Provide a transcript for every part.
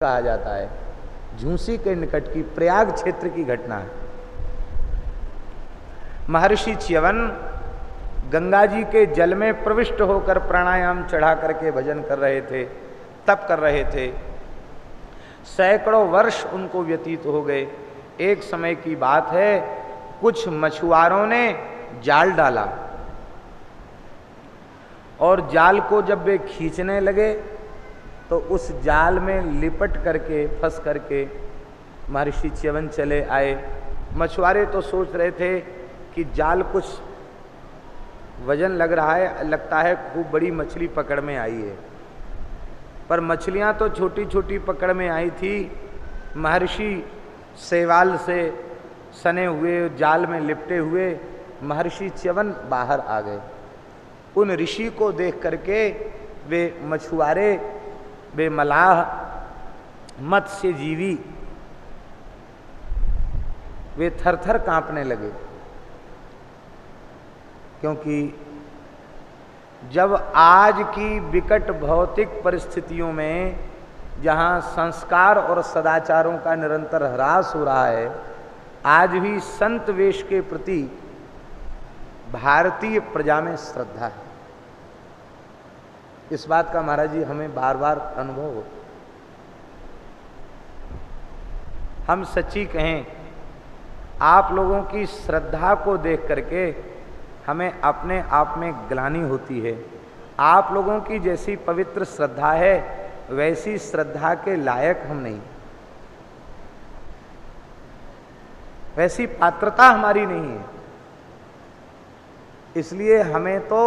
कहा जाता है। झूसी के निकट की प्रयाग क्षेत्र की घटना है। महर्षि च्यवन गंगा जी के जल में प्रविष्ट होकर प्राणायाम चढ़ा करके भजन कर रहे थे, तप कर रहे थे। सैकड़ों वर्ष उनको व्यतीत हो गए। एक समय की बात है, कुछ मछुआरों ने जाल डाला और जाल को जब वे खींचने लगे तो उस जाल में लिपट करके फंस करके महर्षि च्यवन चले आए। मछुआरे तो सोच रहे थे कि जाल कुछ वजन लग रहा है, लगता है खूब बड़ी मछली पकड़ में आई है, पर मछलियां तो छोटी छोटी पकड़ में आई थी। महर्षि शैवाल से सने हुए जाल में लिपटे हुए महर्षि च्यवन बाहर आ गए। उन ऋषि को देख करके वे मछुआरे, वे मलाह, मत्स्य जीवी, वे थरथर कांपने लगे, क्योंकि जब आज की विकट भौतिक परिस्थितियों में जहां संस्कार और सदाचारों का निरंतर ह्रास हो रहा है, आज भी संत वेश के प्रति भारतीय प्रजा में श्रद्धा है। इस बात का महाराज जी हमें बार बार अनुभव हो। हम सच्ची कहें, आप लोगों की श्रद्धा को देख करके हमें अपने आप में ग्लानि होती है। आप लोगों की जैसी पवित्र श्रद्धा है, वैसी श्रद्धा के लायक हम नहीं, वैसी पात्रता हमारी नहीं है। इसलिए हमें तो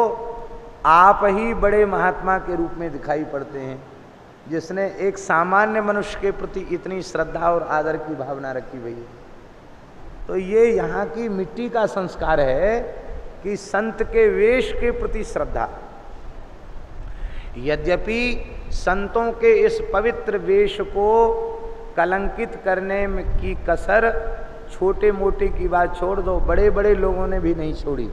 आप ही बड़े महात्मा के रूप में दिखाई पड़ते हैं, जिसने एक सामान्य मनुष्य के प्रति इतनी श्रद्धा और आदर की भावना रखी हुई है। तो ये यहाँ की मिट्टी का संस्कार है कि संत के वेश के प्रति श्रद्धा। यद्यपि संतों के इस पवित्र वेश को कलंकित करने की कसर छोटे मोटे की बात छोड़ दो, बड़े बड़े लोगों ने भी नहीं छोड़ी।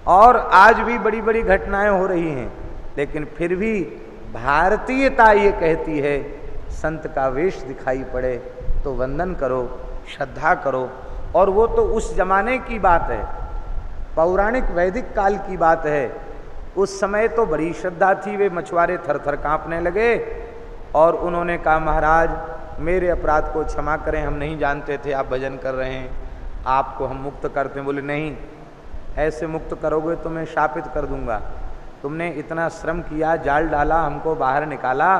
और आज भी बड़ी बड़ी घटनाएं हो रही हैं, लेकिन फिर भी भारतीयता ये कहती है, संत का वेश दिखाई पड़े तो वंदन करो, श्रद्धा करो। और वो तो उस जमाने की बात है, पौराणिक वैदिक काल की बात है। उस समय तो बड़ी श्रद्धा थी। वे मछुआरे थरथर कांपने लगे और उन्होंने कहा, महाराज मेरे अपराध को क्षमा करें, हम नहीं जानते थे आप भजन कर रहे हैं, आपको हम मुक्त करते हैं। बोले नहीं, ऐसे मुक्त करोगे तो मैं शापित कर दूंगा। तुमने इतना श्रम किया, जाल डाला, हमको बाहर निकाला,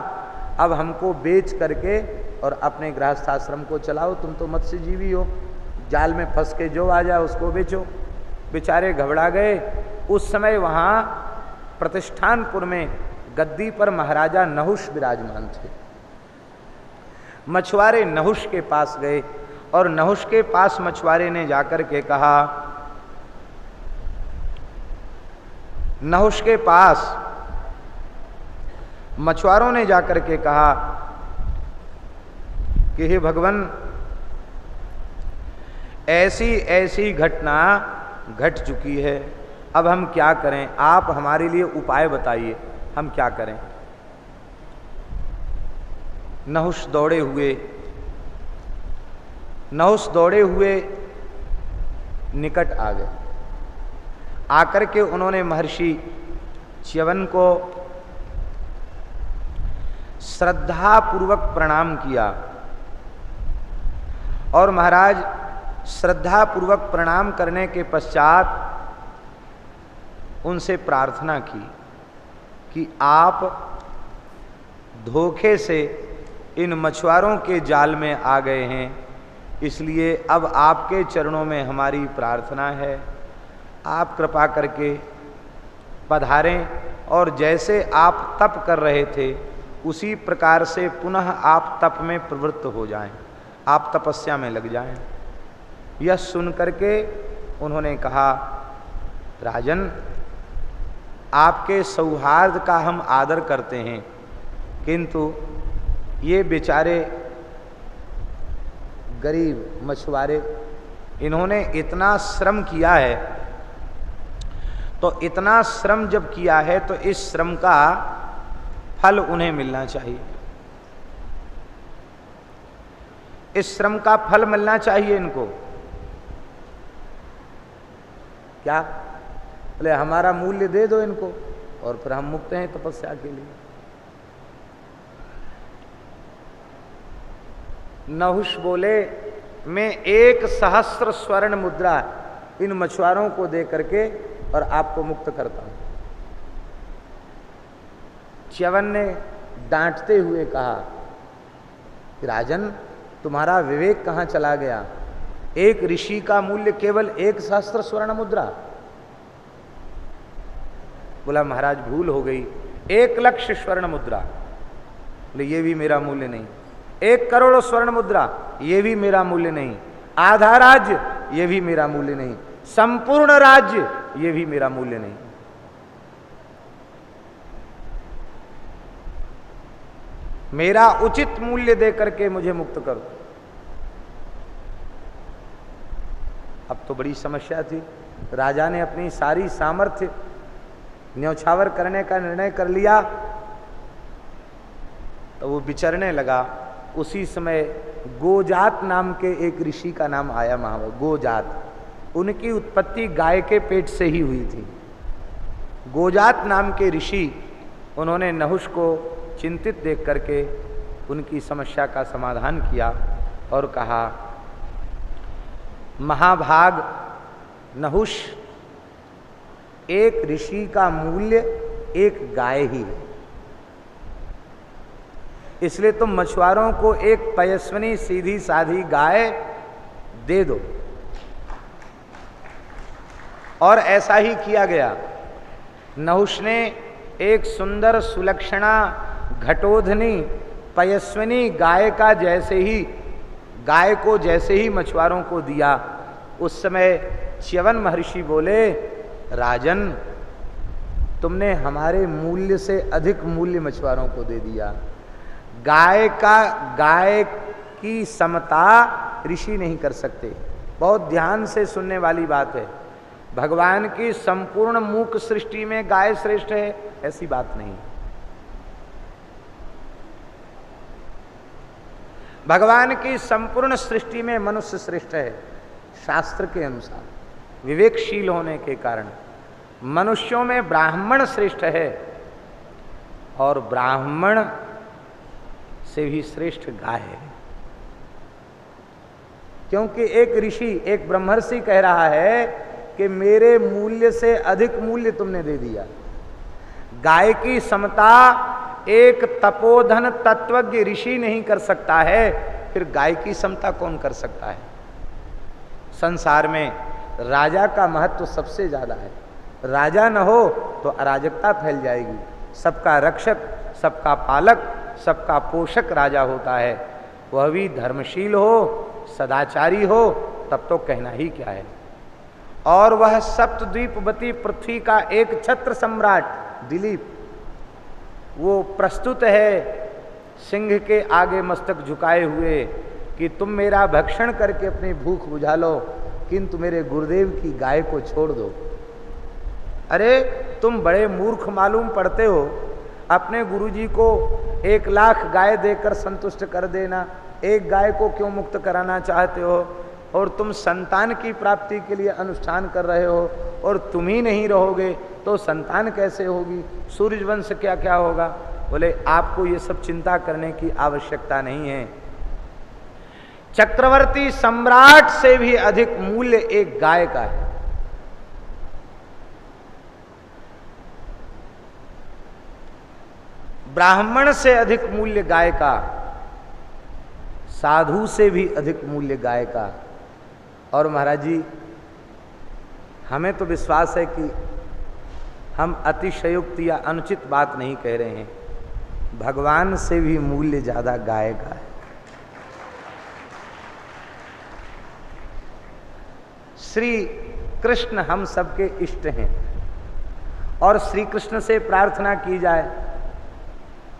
अब हमको बेच करके और अपने गृहस्थाश्रम को चलाओ। तुम तो मत्स्य जीवी हो, जाल में फंस के जो आ जाए उसको बेचो। बेचारे घबरा गए। उस समय वहाँ प्रतिष्ठानपुर में गद्दी पर महाराजा नहुष विराजमान थे। मछुआरे नहुष के पास गए और नहुष के पास मछुआरे ने जाकर के कहा, नहुष के पास मछुआरों ने जाकर के कहा कि हे भगवान, ऐसी ऐसी घटना घट चुकी है, अब हम क्या करें? आप हमारे लिए उपाय बताइए, हम क्या करें? नहुष दौड़े हुए निकट आ गए। आकर के उन्होंने महर्षि च्यवन को श्रद्धा पूर्वक प्रणाम किया और महाराज श्रद्धा पूर्वक प्रणाम करने के पश्चात उनसे प्रार्थना की कि आप धोखे से इन मछुआरों के जाल में आ गए हैं, इसलिए अब आपके चरणों में हमारी प्रार्थना है, आप कृपा करके पधारें और जैसे आप तप कर रहे थे उसी प्रकार से पुनः आप तप में प्रवृत्त हो जाएं, आप तपस्या में लग जाएं। यह सुन करके उन्होंने कहा, राजन, आपके सौहार्द का हम आदर करते हैं, किंतु ये बेचारे गरीब मछुआरे, इन्होंने इतना श्रम किया है, तो इतना श्रम जब किया है तो इस श्रम का फल उन्हें मिलना चाहिए, इस श्रम का फल मिलना चाहिए इनको। क्या बोले, हमारा मूल्य दे दो इनको और फिर हम मुक्त हैं तपस्या के लिए। नहुष बोले, मैं 1,000 स्वर्ण मुद्रा इन मछुआरों को दे करके और आपको मुक्त करता हूं। च्यवन ने डांटते हुए कहा, राजन तुम्हारा विवेक कहां चला गया, एक ऋषि का मूल्य केवल 1,000 स्वर्ण मुद्रा। बोला महाराज भूल हो गई, 1,00,000 स्वर्ण मुद्रा। बोले ये भी मेरा मूल्य नहीं। 1 करोड़ स्वर्ण मुद्रा, ये भी मेरा मूल्य नहीं। आधा राज्य, ये भी मेरा मूल्य नहीं। संपूर्ण राज्य, ये भी मेरा मूल्य नहीं। मेरा उचित मूल्य दे करके मुझे मुक्त करो। अब तो बड़ी समस्या थी। राजा ने अपनी सारी सामर्थ्य न्यौछावर करने का निर्णय कर लिया, तो वो विचरने लगा। उसी समय गोजात नाम के एक ऋषि का नाम आया महाभारत। गोजात, उनकी उत्पत्ति गाय के पेट से ही हुई थी। गोजात नाम के ऋषि, उन्होंने नहुष को चिंतित देख करके उनकी समस्या का समाधान किया और कहा, महाभाग नहुष, एक ऋषि का मूल्य एक गाय ही है, इसलिए तुम मछुआरों को एक पयस्विनी सीधी साधी गाय दे दो। और ऐसा ही किया गया। नहुष ने एक सुंदर सुलक्षणा घटोधनी पयस्विनी गाय को जैसे ही मछुआरों को दिया, उस समय च्यवन महर्षि बोले, राजन तुमने हमारे मूल्य से अधिक मूल्य मछुआरों को दे दिया। गाय की समता ऋषि नहीं कर सकते। बहुत ध्यान से सुनने वाली बात है। भगवान की संपूर्ण मूक सृष्टि में गाय श्रेष्ठ है, ऐसी बात नहीं। भगवान की संपूर्ण सृष्टि में मनुष्य श्रेष्ठ है। शास्त्र के अनुसार विवेकशील होने के कारण मनुष्यों में ब्राह्मण श्रेष्ठ है, और ब्राह्मण से भी श्रेष्ठ गाय है। क्योंकि एक ऋषि, एक ब्रह्मर्षि कह रहा है कि मेरे मूल्य से अधिक मूल्य तुमने दे दिया। गाय की समता एक तपोधन तत्वज्ञ ऋषि नहीं कर सकता है, फिर गाय की समता कौन कर सकता है? संसार में राजा का महत्व सबसे ज्यादा है। राजा न हो तो अराजकता फैल जाएगी। सबका रक्षक, सबका पालक, सबका पोषक राजा होता है। वह भी धर्मशील हो, सदाचारी हो, तब तो कहना ही क्या है। और वह सप्तद्वीपवती पृथ्वी का एक छत्र सम्राट दिलीप, वो प्रस्तुत है सिंह के आगे मस्तक झुकाए हुए कि तुम मेरा भक्षण करके अपनी भूख बुझा लो, किंतु मेरे गुरुदेव की गाय को छोड़ दो। अरे तुम बड़े मूर्ख मालूम पड़ते हो। अपने गुरुजी को 1,00,000 गाय देकर संतुष्ट कर देना, एक गाय को क्यों मुक्त कराना चाहते हो? और तुम संतान की प्राप्ति के लिए अनुष्ठान कर रहे हो, और तुम ही नहीं रहोगे तो संतान कैसे होगी? सूर्यवंश क्या क्या होगा? बोले आपको ये सब चिंता करने की आवश्यकता नहीं है। चक्रवर्ती सम्राट से भी अधिक मूल्य एक गाय का है। ब्राह्मण से अधिक मूल्य गाय का, साधु से भी अधिक मूल्य गाय का। और महाराज जी, हमें तो विश्वास है कि हम अतिशयोक्ति या अनुचित बात नहीं कह रहे हैं। भगवान से भी मूल्य ज्यादा गाय का है। श्री कृष्ण हम सबके इष्ट हैं, और श्री कृष्ण से प्रार्थना की जाए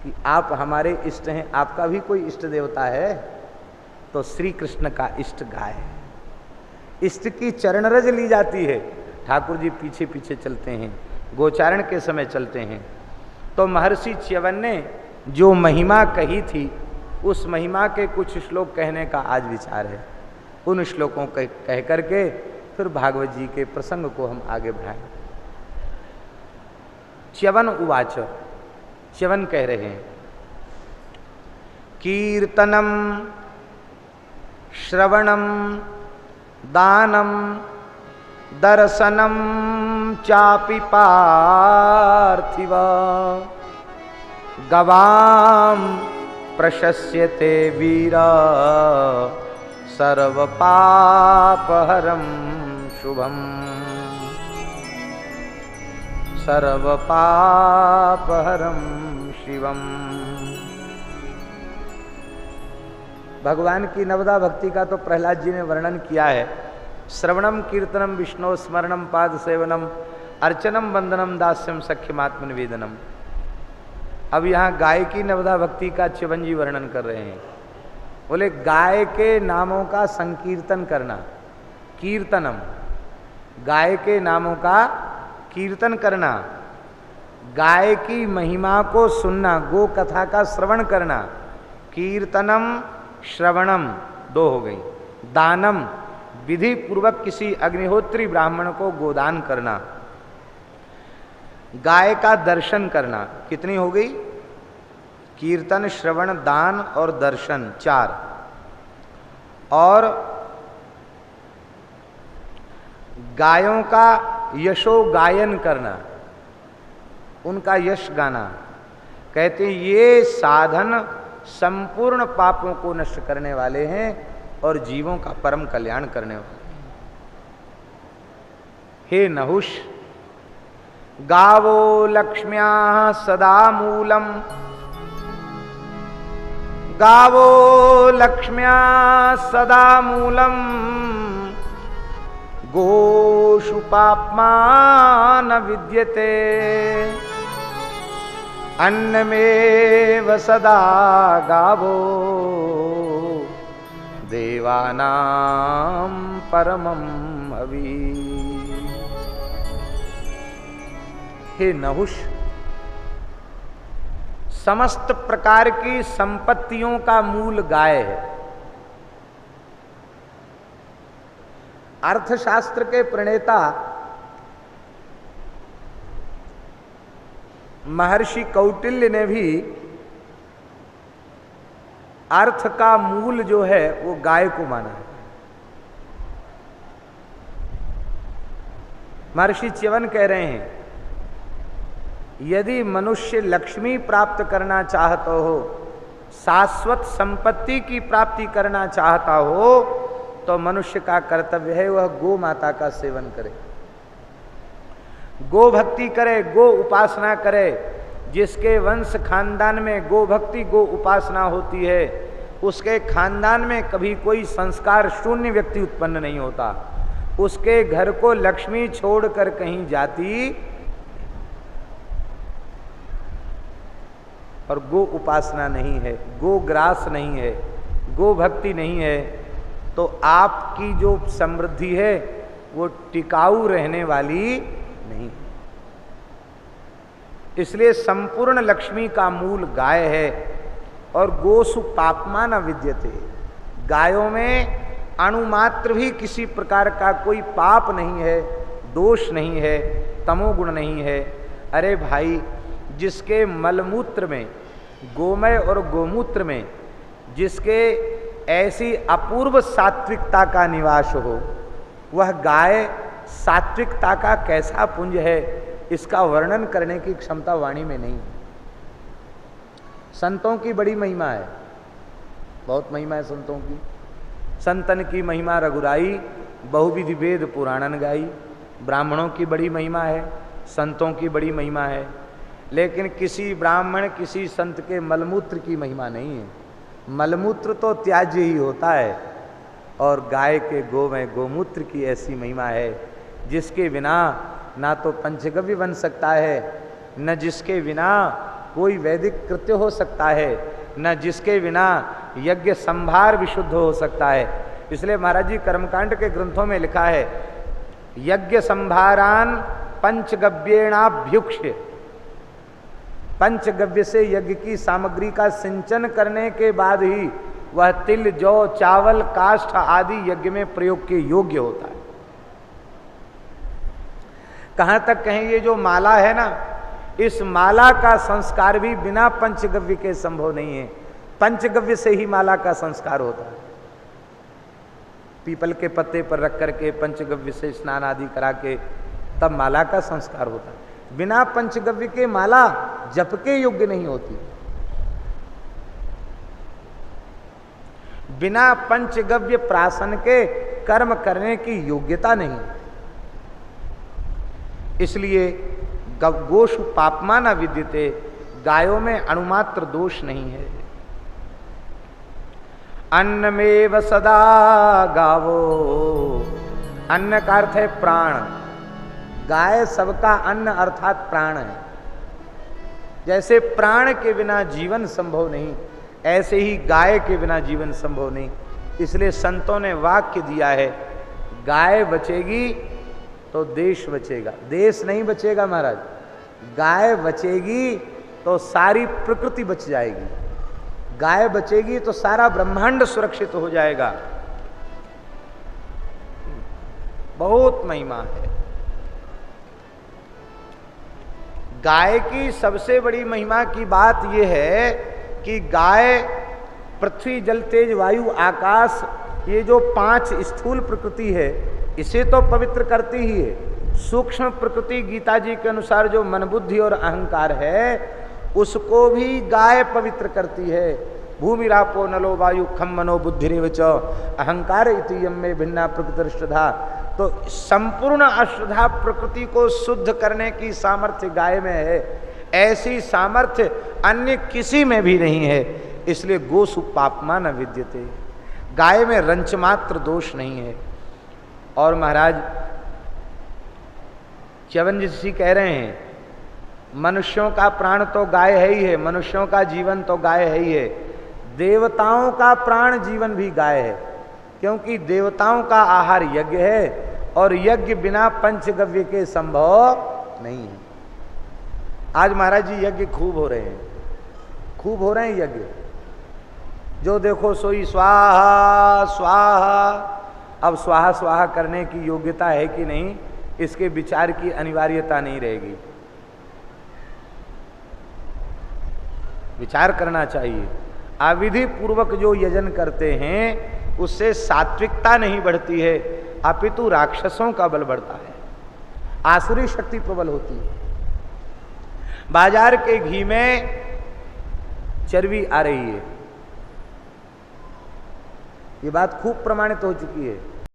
कि आप हमारे इष्ट हैं। आपका भी कोई इष्ट देवता है तो श्री कृष्ण का इष्ट गाय है। इष्ट की चरणरज ली जाती है। ठाकुर जी पीछे पीछे चलते हैं, गोचारण के समय चलते हैं। तो महर्षि च्यवन ने जो महिमा कही थी उस महिमा के कुछ श्लोक कहने का आज विचार है। उन श्लोकों को कह करके फिर भागवत जी के प्रसंग को हम आगे बढ़ाएं। च्यवन उवाच, च्यवन कह रहे हैं, कीर्तनम श्रवणम दानम दर्शनम चापि पार्थिव गवाम प्रशस्यते वीरा सर्वपापहरं शुभम सर्वपापहरं शिवम। भगवान की नवदा भक्ति का तो प्रहलाद जी ने वर्णन किया है। श्रवणम कीर्तनम विष्णु स्मरणम पाद सेवनम अर्चनम वंदनम दास्यम सख्यमात्म निवेदनम। अब यहाँ गाय की नवदा भक्ति का च्यवन जी वर्णन कर रहे हैं। बोले गाय के नामों का संकीर्तन करना, कीर्तनम, गाय के नामों का कीर्तन करना, गाय की महिमा को सुनना, गो कथा का श्रवण करना, कीर्तनम श्रवणम दो हो गई, दानम विधि पूर्वक किसी अग्निहोत्री ब्राह्मण को गोदान करना, गाय का दर्शन करना, कितनी हो गई? कीर्तन श्रवण दान और दर्शन 4, और गायों का यशो गायन करना, उनका यश गाना। कहते हैं ये साधन संपूर्ण पापों को नष्ट करने वाले हैं और जीवों का परम कल्याण करने वाले हैं। हे नहुष, गावो लक्ष्म्या सदा मूलम, गावो लक्ष्म्या सदा मूलम, गोषु पाप्मा न विद्यते, अन्नमेव सदा गावो देवानां परमं हवि। हे नहुष, समस्त प्रकार की संपत्तियों का मूल गाय है। अर्थशास्त्र के प्रणेता महर्षि कौटिल्य ने भी अर्थ का मूल जो है वो गाय को माना है। महर्षि च्यवन कह रहे हैं, यदि मनुष्य लक्ष्मी प्राप्त करना चाहता हो, शाश्वत संपत्ति की प्राप्ति करना चाहता हो, तो मनुष्य का कर्तव्य है वह गो माता का सेवन करे, गो भक्ति करे, गो उपासना करे। जिसके वंश खानदान में गो भक्ति गो उपासना होती है, उसके खानदान में कभी कोई संस्कार शून्य व्यक्ति उत्पन्न नहीं होता। उसके घर को लक्ष्मी छोड़कर कहीं जाती, और गो उपासना नहीं है, गो ग्रास नहीं है, गो भक्ति नहीं है, तो आपकी जो समृद्धि है वो टिकाऊ रहने वाली नहीं। इसलिए संपूर्ण लक्ष्मी का मूल गाय है। और गोसु पापमा न विद्यते, गायों में अणुमात्र भी किसी प्रकार का कोई पाप नहीं है, दोष नहीं है, तमोगुण नहीं है। अरे भाई, जिसके मलमूत्र में, गोमय और गोमूत्र में जिसके ऐसी अपूर्व सात्विकता का निवास हो, वह गाय सात्विकता का कैसा पुंज है, इसका वर्णन करने की क्षमता वाणी में नहीं। संतों की बड़ी महिमा है, बहुत महिमा है संतों की। संतन की महिमा रघुराई, बहुविधि वेद पुराणन गाई। ब्राह्मणों की बड़ी महिमा है, संतों की बड़ी महिमा है, लेकिन किसी ब्राह्मण किसी संत के मलमूत्र की महिमा नहीं है। मलमूत्र तो त्याज्य ही होता है, और गाय के गोमय गोमूत्र की ऐसी महिमा है जिसके बिना ना तो पंचगव्य बन सकता है, न जिसके बिना कोई वैदिक कृत्य हो सकता है, न जिसके बिना यज्ञ संभार विशुद्ध हो सकता है। इसलिए महाराज जी कर्मकांड के ग्रंथों में लिखा है, यज्ञ संभारान पंचगव्येणाभ्युक्ष्य, पंचगव्य से यज्ञ की सामग्री का सिंचन करने के बाद ही वह तिल, जौ, चावल, काष्ठ आदि यज्ञ में प्रयोग के योग्य होता है। कहां तक कहें, ये जो माला है ना, इस माला का संस्कार भी बिना पंचगव्य के संभव नहीं है। पंचगव्य से ही माला का संस्कार होता है। पीपल के पत्ते पर रख करके पंचगव्य से स्नान आदि करा के तब माला का संस्कार होता है। बिना पंचगव्य के माला जप के योग्य नहीं होती। बिना पंचगव्य प्राशन के कर्म करने की योग्यता नहीं। इसलिए गोषु पापमा न विद्यते, गायों में अणुमात्र दोष नहीं है। अन्नमेव सदा गावो, अन्न का अर्थ है प्राण। गाय सबका अन्न अर्थात प्राण है। जैसे प्राण के बिना जीवन संभव नहीं, ऐसे ही गाय के बिना जीवन संभव नहीं। इसलिए संतों ने वाक्य दिया है, गाय बचेगी तो देश बचेगा। देश नहीं बचेगा महाराज, गाय बचेगी तो सारी प्रकृति बच जाएगी। गाय बचेगी तो सारा ब्रह्मांड सुरक्षित हो जाएगा। बहुत महिमा है गाय की। सबसे बड़ी महिमा की बात यह है कि गाय पृथ्वी, जल, तेज, वायु, आकाश, ये जो 5 स्थूल प्रकृति है, इसे तो पवित्र करती ही है। सूक्ष्म प्रकृति गीता जी के अनुसार जो मन, बुद्धि और अहंकार है, उसको भी गाय पवित्र करती है। भूमिरापो नलो वायु खम मनो बुद्धिरेव च अहंकार इति यम में भिन्ना प्रकृति श्रद्धा। तो संपूर्ण अश्रद्धा प्रकृति को शुद्ध करने की सामर्थ्य गाय में है। ऐसी सामर्थ्य अन्य किसी में भी नहीं है। इसलिए गोसु पापमा न विद्यते, गाय में रंच मात्र दोष नहीं है। और महाराज च्यवन जी कह रहे हैं, मनुष्यों का प्राण तो गाय है ही है, मनुष्यों का जीवन तो गाय है ही है। देवताओं का प्राण जीवन भी गाय है, क्योंकि देवताओं का आहार यज्ञ है और यज्ञ बिना पंचगव्य के संभव नहीं है। आज महाराज जी यज्ञ खूब हो रहे हैं, खूब हो रहे हैं यज्ञ। जो देखो सोई स्वाहा स्वाहा। अब स्वाहा स्वाहा करने की योग्यता है कि नहीं, इसके विचार की अनिवार्यता नहीं रहेगी। विचार करना चाहिए। अविधि पूर्वक जो यजन करते हैं उससे सात्विकता नहीं बढ़ती है, अपितु राक्षसों का बल बढ़ता है, आसुरी शक्ति प्रबल होती है। बाजार के घी में चर्बी आ रही है, ये बात खूब प्रमाणित हो चुकी है।